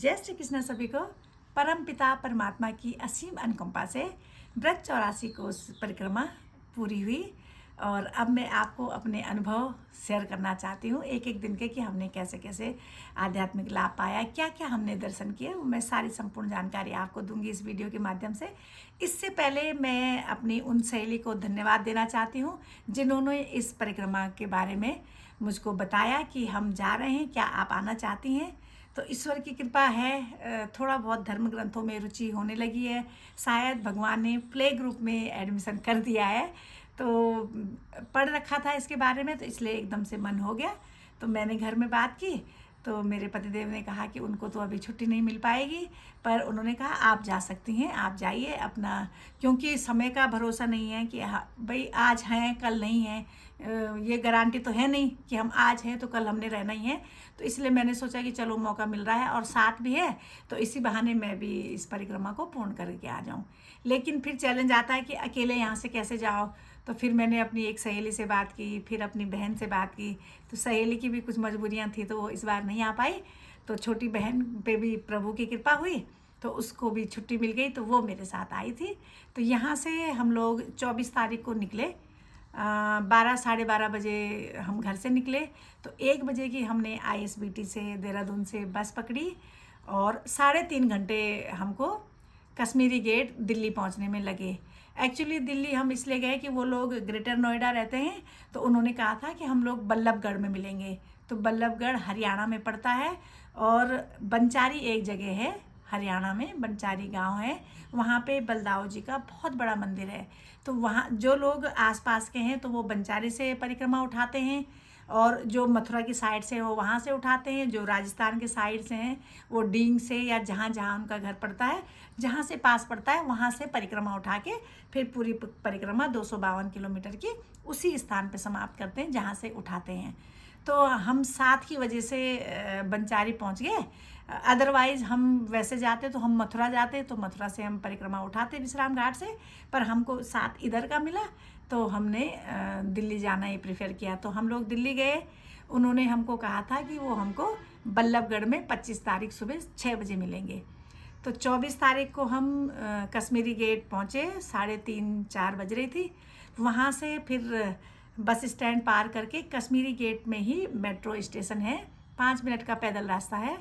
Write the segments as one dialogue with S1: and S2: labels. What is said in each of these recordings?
S1: जय श्री कृष्ण सभी को। परम पिता परमात्मा की असीम अनुकंपा से व्रत 84 कोस परिक्रमा पूरी हुई और अब मैं आपको अपने अनुभव शेयर करना चाहती हूँ एक एक दिन के कि हमने कैसे कैसे आध्यात्मिक लाभ पाया, क्या क्या हमने दर्शन किए, वो मैं सारी संपूर्ण जानकारी आपको दूंगी इस वीडियो के माध्यम से। इससे पहले मैं अपनी उन सहेली को धन्यवाद देना चाहती हूँ जिन्होंने इस परिक्रमा के बारे में मुझको बताया कि हम जा रहे हैं, क्या आप आना चाहती हैं। तो ईश्वर की कृपा है, थोड़ा बहुत धर्म ग्रंथों में रुचि होने लगी है, शायद भगवान ने प्ले ग्रुप में एडमिशन कर दिया है। तो पढ़ रखा था इसके बारे में, तो इसलिए एकदम से मन हो गया। तो मैंने घर में बात की तो मेरे पतिदेव ने कहा कि उनको तो अभी छुट्टी नहीं मिल पाएगी, पर उन्होंने कहा आप जा सकती हैं, आप जाइए अपना, क्योंकि समय का भरोसा नहीं है कि भाई आज हैं कल नहीं है, ये गारंटी तो है नहीं कि हम आज हैं तो कल हमने रहना ही है। तो इसलिए मैंने सोचा कि चलो मौका मिल रहा है और साथ भी है तो इसी बहाने मैं भी इस परिक्रमा को पूर्ण करके आ जाऊं। लेकिन फिर चैलेंज आता है कि अकेले यहाँ से कैसे जाओ। तो फिर मैंने अपनी एक सहेली से बात की, फिर अपनी बहन से बात की। तो सहेली की भी कुछ मजबूरियाँ थी तो वो इस बार नहीं आ पाई। तो छोटी बहन पे भी प्रभु की कृपा हुई तो उसको भी छुट्टी मिल गई तो वो मेरे साथ आई थी। तो यहाँ से हम लोग 24 तारीख को निकले। 12 साढ़े 12 बजे हम घर से निकले। तो 1 बजे की हमने ISBT से देहरादून से बस पकड़ी और 3.5 घंटे हमको कश्मीरी गेट दिल्ली पहुंचने में लगे। एक्चुअली दिल्ली हम इसलिए गए कि वो लोग ग्रेटर नोएडा रहते हैं, तो उन्होंने कहा था कि हम लोग बल्लभगढ़ में मिलेंगे। तो बल्लभगढ़ हरियाणा में पड़ता है और बंचारी एक जगह है हरियाणा में, बंचारी गांव है, वहाँ पे बलदाऊ जी का बहुत बड़ा मंदिर है। तो वहाँ जो लोग आसपास के हैं तो वो बंचारी से परिक्रमा उठाते हैं और जो मथुरा की साइड से हो वहाँ से उठाते हैं, जो राजस्थान के साइड से हैं वो डींग से या जहाँ जहाँ उनका घर पड़ता है, जहाँ से पास पड़ता है वहाँ से परिक्रमा उठा के फिर पूरी परिक्रमा 252 किलोमीटर की उसी स्थान पे समाप्त करते हैं जहाँ से उठाते हैं। तो हम 7 की वजह से बंचारी पहुँच गए। अदरवाइज़ हम वैसे जाते तो हम मथुरा जाते, तो मथुरा से हम परिक्रमा उठाते विश्राम घाट से, पर हमको 7 इधर का मिला तो हमने दिल्ली जाना ही प्रेफर किया। तो हम लोग दिल्ली गए। उन्होंने हमको कहा था कि वो हमको बल्लभगढ़ में 25 तारीख सुबह 6 बजे मिलेंगे। तो 24 तारीख को हम कश्मीरी गेट पहुँचे, 3:30-4 बज रही थी। वहाँ से फिर बस स्टैंड पार करके कश्मीरी गेट में ही मेट्रो स्टेशन है, 5 मिनट का पैदल रास्ता है।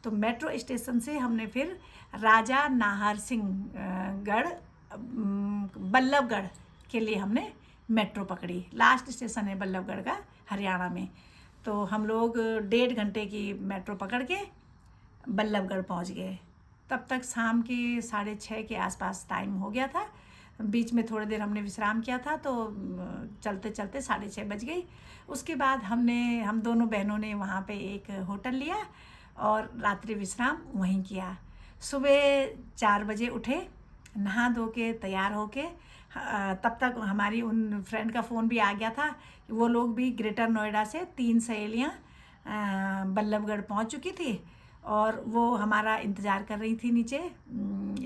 S1: तो मेट्रो स्टेशन से हमने फिर राजा नाहर सिंह गढ़ बल्लभगढ़ के लिए हमने मेट्रो पकड़ी। लास्ट स्टेशन है बल्लभगढ़ का हरियाणा में। तो हम लोग 1.5 घंटे की मेट्रो पकड़ के बल्लभगढ़ पहुंच गए। तब तक शाम की 6:30 के आसपास टाइम हो गया था। बीच में थोड़ी देर हमने विश्राम किया था तो चलते चलते 6:30 बज गई। उसके बाद हम दोनों बहनों ने वहाँ पे एक होटल लिया और रात्रि विश्राम वहीं किया। सुबह 4 बजे उठे, नहा धो के तैयार होके, तब तक हमारी उन फ्रेंड का फ़ोन भी आ गया था। वो लोग भी ग्रेटर नोएडा से 3 सहेलियाँ बल्लभगढ़ पहुँच चुकी थी और वो हमारा इंतज़ार कर रही थी नीचे।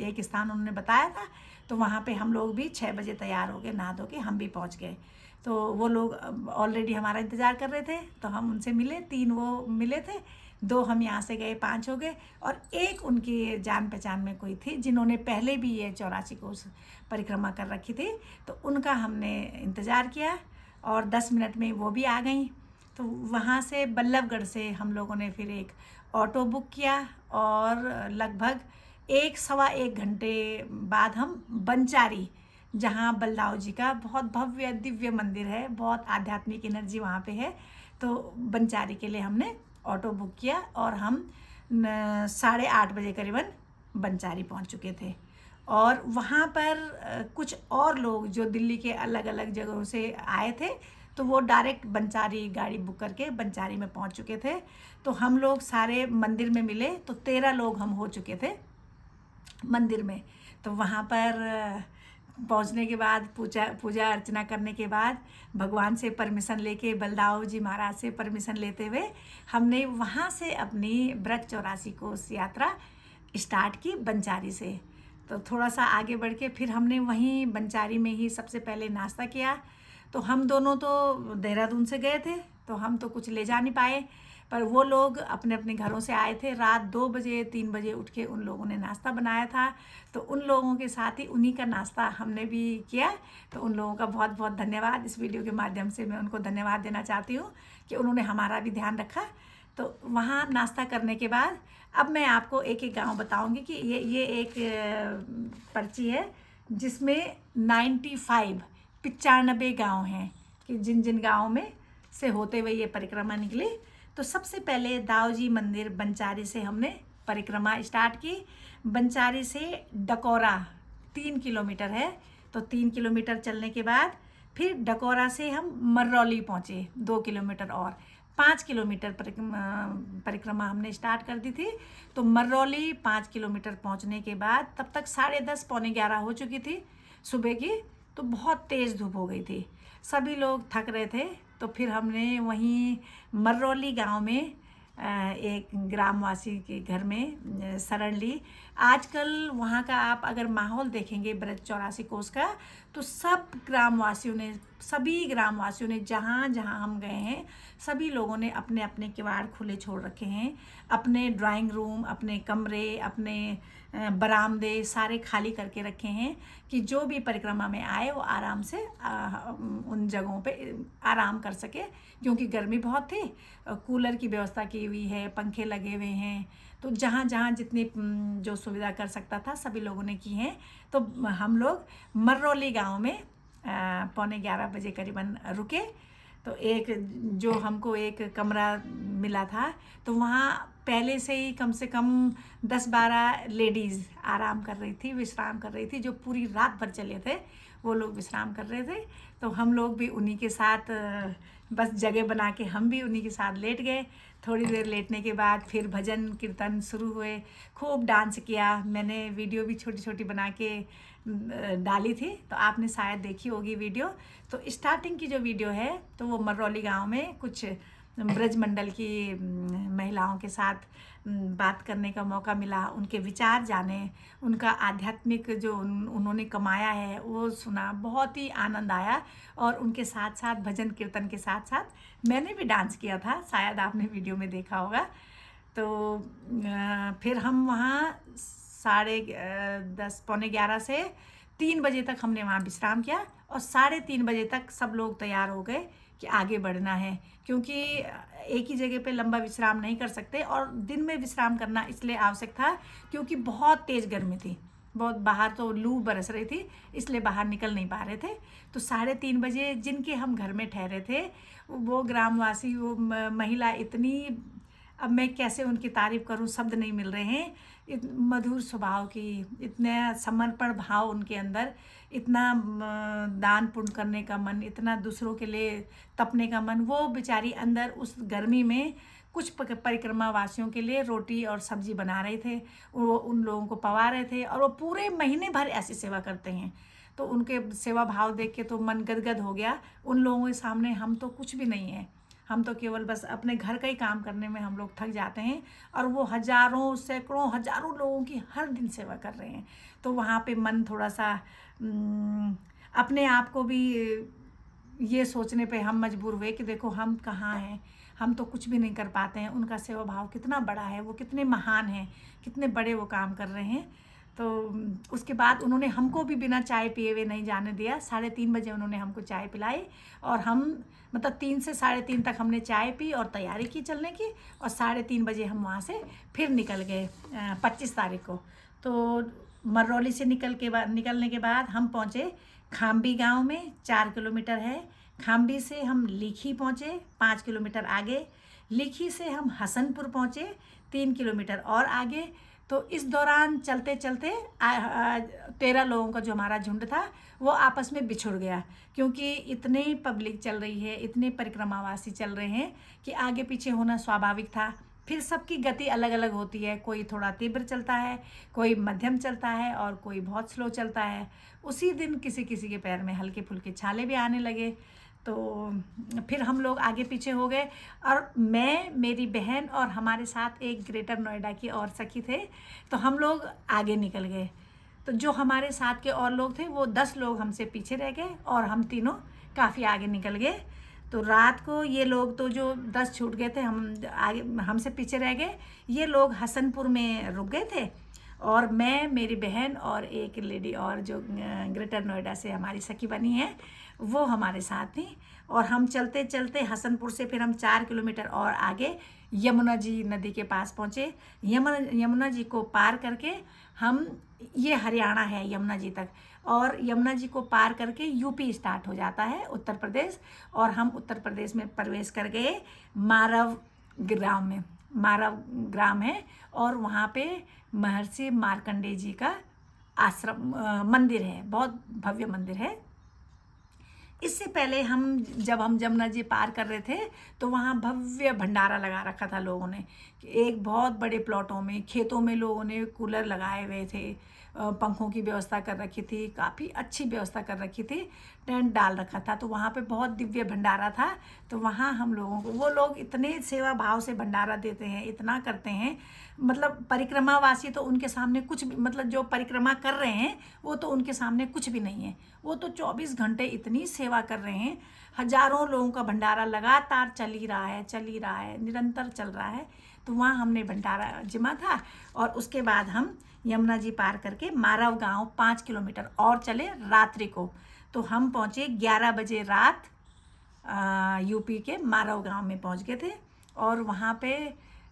S1: एक स्थान उन्होंने बताया था तो वहाँ पे हम लोग भी 6 बजे तैयार हो गए, नहा धो के हम भी पहुँच गए। तो वो लोग ऑलरेडी हमारा इंतज़ार कर रहे थे तो हम उनसे मिले, 3 वो मिले थे, 2 हम यहाँ से गए, 5 हो गए। और एक उनकी जान पहचान में कोई थी जिन्होंने पहले भी ये 84 कोस परिक्रमा कर रखी थी, तो उनका हमने इंतज़ार किया और 10 मिनट में वो भी आ गई। तो वहाँ से बल्लभगढ़ से हम लोगों ने फिर एक ऑटो बुक किया और लगभग 1-1.25 घंटे बाद हम बंचारी, जहाँ बलदाऊ जी का बहुत भव्य दिव्य मंदिर है, बहुत आध्यात्मिक एनर्जी वहाँ पे है, तो बंचारी के लिए हमने ऑटो बुक किया और हम 8:30 बजे करीबन बंचारी पहुँच चुके थे। और वहाँ पर कुछ और लोग जो दिल्ली के अलग अलग जगहों से आए थे तो वो डायरेक्ट बंचारी गाड़ी बुक करके बंचारी में पहुँच चुके थे। तो हम लोग सारे मंदिर में मिले तो 13 लोग हम हो चुके थे मंदिर में। तो वहाँ पर पहुँचने के बाद पूजा अर्चना करने के बाद भगवान से परमिशन लेके, बलदाऊ जी महाराज से परमिशन लेते हुए हमने वहाँ से अपनी व्रत 84 कोस यात्रा स्टार्ट की बंचारी से। तो थोड़ा सा आगे बढ़ के फिर हमने वहीं बंचारी में ही सबसे पहले नाश्ता किया। तो हम दोनों तो देहरादून से गए थे तो हम तो कुछ ले जा नहीं पाए, पर वो लोग अपने अपने घरों से आए थे। रात 2 बजे 3 बजे उठ के उन लोगों ने नाश्ता बनाया था, तो उन लोगों के साथ ही उन्हीं का नाश्ता हमने भी किया। तो उन लोगों का बहुत बहुत धन्यवाद। इस वीडियो के माध्यम से मैं उनको धन्यवाद देना चाहती हूँ कि उन्होंने हमारा भी ध्यान रखा। तो वहाँ नाश्ता करने के बाद अब मैं आपको एक एक गांव बताऊंगी कि ये एक पर्ची है जिसमें 95 गांव हैं कि जिन जिन गाँव में से होते हुए ये परिक्रमा निकली। तो सबसे पहले दाऊजी मंदिर बंचारी से हमने परिक्रमा स्टार्ट की। बंचारी से डकोरा 3 किलोमीटर है, तो 3 किलोमीटर चलने के बाद फिर डकोरा से हम मरौली पहुँचे 2 किलोमीटर और 5 किलोमीटर परिक्रमा हमने स्टार्ट कर दी थी। तो मरौली 5 किलोमीटर पहुँचने के बाद तब तक 10:30 पौने 11 हो चुकी थी सुबह की। तो बहुत तेज़ धूप हो गई थी, सभी लोग थक रहे थे। तो फिर हमने वहीं मरौली गांव में एक ग्रामवासी के घर में शरण ली। आजकल वहाँ का आप अगर माहौल देखेंगे ब्रज 84 कोस का, तो सभी ग्रामवासियों ने जहाँ जहाँ हम गए हैं सभी लोगों ने अपने अपने किवाड़ खुले छोड़ रखे हैं। अपने ड्राइंग रूम, अपने कमरे, अपने बरामदे सारे खाली करके रखे हैं कि जो भी परिक्रमा में आए वो आराम से उन जगहों पे आराम कर सके, क्योंकि गर्मी बहुत थी। कूलर की व्यवस्था की हुई है, पंखे लगे हुए हैं, तो जहाँ जहाँ जितनी जो सुविधा कर सकता था सभी लोगों ने की हैं। तो हम लोग मरौली गांव में 11:15 बजे करीबन रुके। तो जो हमको एक कमरा मिला था, तो वहाँ पहले से ही कम से कम 10-12 लेडीज़ आराम कर रही थी, विश्राम कर रही थी। जो पूरी रात भर चले थे वो लोग विश्राम कर रहे थे। तो हम लोग भी उन्हीं के साथ बस जगह बना के हम भी उन्हीं के साथ लेट गए। थोड़ी देर लेटने के बाद फिर भजन कीर्तन शुरू हुए, खूब डांस किया। मैंने वीडियो भी छोटी छोटी बना के डाली थी, तो आपने शायद देखी होगी वीडियो। तो स्टार्टिंग की जो वीडियो है तो वो मरौली गांव में कुछ ब्रज मंडल की महिलाओं के साथ बात करने का मौका मिला, उनके विचार जाने, उनका आध्यात्मिक जो उन्होंने कमाया है वो सुना, बहुत ही आनंद आया। और उनके साथ साथ भजन कीर्तन के साथ साथ मैंने भी डांस किया था, शायद आपने वीडियो में देखा होगा। तो फिर हम वहाँ 10:30 पौने 11 से 3 बजे तक हमने वहाँ विश्राम किया, और 3:30 बजे तक सब लोग तैयार हो गए कि आगे बढ़ना है, क्योंकि एक ही जगह पे लंबा विश्राम नहीं कर सकते। और दिन में विश्राम करना इसलिए आवश्यक था क्योंकि बहुत तेज़ गर्मी थी, बहुत बाहर तो लू बरस रही थी, इसलिए बाहर निकल नहीं पा रहे थे। तो 3:30 बजे जिनके हम घर में ठहरे थे वो ग्रामवासी, वो महिला इतनी, अब मैं कैसे उनकी तारीफ़ करूं, शब्द नहीं मिल रहे हैं। मधुर स्वभाव की, इतना समर्पण भाव उनके अंदर, इतना दान पुण्य करने का मन, इतना दूसरों के लिए तपने का मन। वो बेचारी अंदर उस गर्मी में कुछ परिक्रमा वासियों के लिए रोटी और सब्जी बना रहे थे, वो उन लोगों को पवा रहे थे, और वो पूरे महीने भर ऐसी सेवा करते हैं। तो उनके सेवा भाव देख के तो मन गदगद हो गया। उन लोगों के सामने हम तो कुछ भी नहीं है, हम तो केवल बस अपने घर का ही काम करने में हम लोग थक जाते हैं, और वो हजारों सैकड़ों हजारों लोगों की हर दिन सेवा कर रहे हैं। तो वहाँ पे मन थोड़ा सा अपने आप को भी ये सोचने पे हम मजबूर हुए कि देखो हम कहाँ हैं, हम तो कुछ भी नहीं कर पाते हैं। उनका सेवा भाव कितना बड़ा है, वो कितने महान हैं, कितने बड़े वो काम कर रहे हैं। तो उसके बाद उन्होंने हमको भी बिना चाय पिए हुए नहीं जाने दिया। 3:30 बजे उन्होंने हमको चाय पिलाई, और हम मतलब 3 से 3:30 तक हमने चाय पी और तैयारी की चलने की, और 3:30 बजे हम वहाँ से फिर निकल गए 25 तारीख को। तो मरौली से निकलने के बाद हम पहुँचे खाम्बी गांव में, 4 किलोमीटर है। खाम्बी से हम लीखी पहुँचे 5 किलोमीटर आगे। लीखी से हम हसनपुर पहुँचे 3 किलोमीटर और आगे। तो इस दौरान चलते चलते 13 लोगों का जो हमारा झुंड था वो आपस में बिछुड़ गया, क्योंकि इतने पब्लिक चल रही है, इतने परिक्रमावासी चल रहे हैं कि आगे पीछे होना स्वाभाविक था। फिर सबकी गति अलग अलग होती है, कोई थोड़ा तीव्र चलता है, कोई मध्यम चलता है, और कोई बहुत स्लो चलता है। उसी दिन किसी किसी के पैर में हल्के फुल्के छाले भी आने लगे। तो फिर हम लोग आगे पीछे हो गए, और मैं, मेरी बहन और हमारे साथ एक ग्रेटर नोएडा की और सखी थे, तो हम लोग आगे निकल गए। तो जो हमारे साथ के और लोग थे वो 10 लोग हमसे पीछे रह गए, और हम तीनों काफ़ी आगे निकल गए। तो रात को ये लोग तो जो 10 छूट गए थे, हम आगे हमसे पीछे रह गए। ये लोग हसनपुर में रुक गए थे और मैं, मेरी बहन और एक लेडी और जो ग्रेटर नोएडा से हमारी सखी बनी है वो हमारे साथ थी। और हम चलते चलते हसनपुर से फिर हम 4 किलोमीटर और आगे यमुना जी नदी के पास पहुँचे। यमुना जी को पार करके हम, ये हरियाणा है यमुना जी तक, और यमुना जी को पार करके यूपी स्टार्ट हो जाता है, उत्तर प्रदेश। और हम उत्तर प्रदेश में प्रवेश कर गए मारव ग्राम में। मारव ग्राम है और वहाँ पे महर्षि मार्कंडेय जी का आश्रम मंदिर है, बहुत भव्य मंदिर है। इससे पहले जब हम जमुना जी पार कर रहे थे तो वहाँ भव्य भंडारा लगा रखा था लोगों ने। एक बहुत बड़े प्लॉटों में, खेतों में लोगों ने कूलर लगाए हुए थे, पंखों की व्यवस्था कर रखी थी, काफ़ी अच्छी व्यवस्था कर रखी थी, टेंट डाल रखा था। तो वहाँ पे बहुत दिव्य भंडारा था। तो वहाँ हम लोगों को, वो लोग इतने सेवा भाव से भंडारा देते हैं, इतना करते हैं, मतलब परिक्रमावासी तो उनके सामने कुछ भी, मतलब जो परिक्रमा कर रहे हैं वो तो उनके सामने कुछ भी नहीं है। वो तो 24 घंटे इतनी सेवा कर रहे हैं। हजारों लोगों का भंडारा लगातार चल ही रहा है, निरंतर चल रहा है। तो वहाँ हमने भंडारा जिमा था और उसके बाद हम यमुना जी पार करके मारव गांव 5 किलोमीटर और चले रात्रि को। तो हम पहुँचे 11 बजे रात, यूपी के मारव गांव में पहुँच गए थे। और वहाँ पे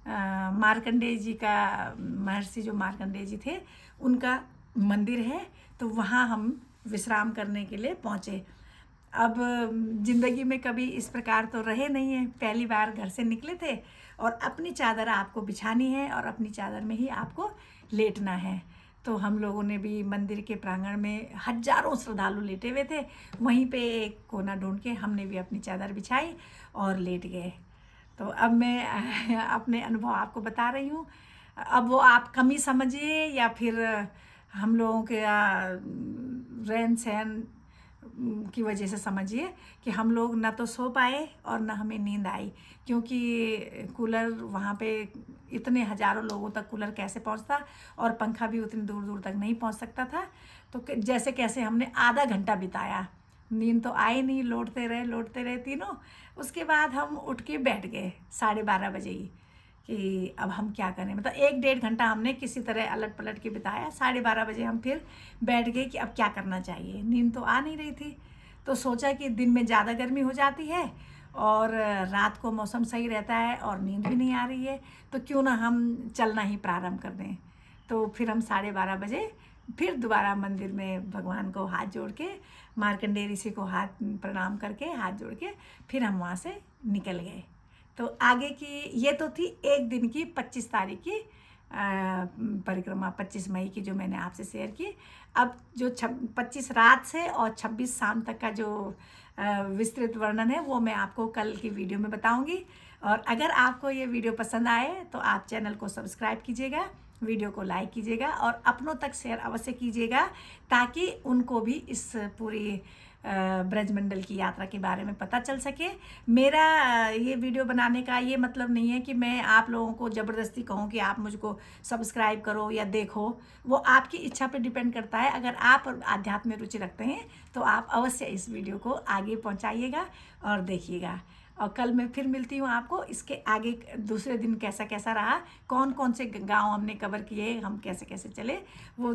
S1: मार्कंडेय जी का, महर्षि जो मार्कंडेय जी थे उनका मंदिर है। तो वहाँ हम विश्राम करने के लिए पहुँचे। अब ज़िंदगी में कभी इस प्रकार तो रहे नहीं हैं, पहली बार घर से निकले थे और अपनी चादर आपको बिछानी है और अपनी चादर में ही आपको लेटना है। तो हम लोगों ने भी मंदिर के प्रांगण में, हजारों श्रद्धालु लेटे हुए थे, वहीं पे एक कोना ढूंढ के हमने भी अपनी चादर बिछाई और लेट गए। तो अब मैं अपने अनुभव आपको बता रही हूँ। अब वो आप कमी समझिए या फिर हम लोगों के रहन सहन की वजह से समझिए कि हम लोग ना तो सो पाए और ना हमें नींद आई, क्योंकि कूलर वहाँ पे इतने हजारों लोगों तक कूलर कैसे पहुँचता, और पंखा भी उतनी दूर दूर तक नहीं पहुँच सकता था। तो जैसे कैसे हमने आधा घंटा बिताया, नींद तो आई नहीं, लौटते रहे तीनों। उसके बाद हम उठ के बैठ गए 12:30 बजे ही कि अब हम क्या करें, मतलब 1-1.5 घंटा हमने किसी तरह अलट पलट के बिताया। 12:30 बजे हम फिर बैठ गए कि अब क्या करना चाहिए, नींद तो आ नहीं रही थी। तो सोचा कि दिन में ज़्यादा गर्मी हो जाती है और रात को मौसम सही रहता है और नींद भी नहीं आ रही है, तो क्यों ना हम चलना ही प्रारंभ कर दें। तो फिर हम 12:30 बजे फिर दोबारा मंदिर में भगवान को हाथ जोड़ के, मार्कंडेय ऋषि को हाथ प्रणाम करके, हाथ जोड़ के फिर हम वहाँ से निकल गए। तो आगे की ये तो थी एक दिन की 25 तारीख की परिक्रमा, 25 मई की जो मैंने आपसे शेयर की। अब जो 25 रात से और 26 शाम तक का जो विस्तृत वर्णन है वो मैं आपको कल की वीडियो में बताऊंगी। और अगर आपको ये वीडियो पसंद आए तो आप चैनल को सब्सक्राइब कीजिएगा, वीडियो को लाइक कीजिएगा और अपनों तक शेयर अवश्य कीजिएगा, ताकि उनको भी इस पूरी ब्रजमंडल की यात्रा के बारे में पता चल सके। मेरा ये वीडियो बनाने का ये मतलब नहीं है कि मैं आप लोगों को ज़बरदस्ती कहूँ कि आप मुझको सब्सक्राइब करो या देखो, वो आपकी इच्छा पे डिपेंड करता है। अगर आप आध्यात्म में रुचि रखते हैं तो आप अवश्य इस वीडियो को आगे पहुँचाइएगा और देखिएगा। और कल मैं फिर मिलती हूँ आपको, इसके आगे दूसरे दिन कैसा कैसा रहा, कौन कौन से गांव हमने कवर किए, हम कैसे कैसे चले, वो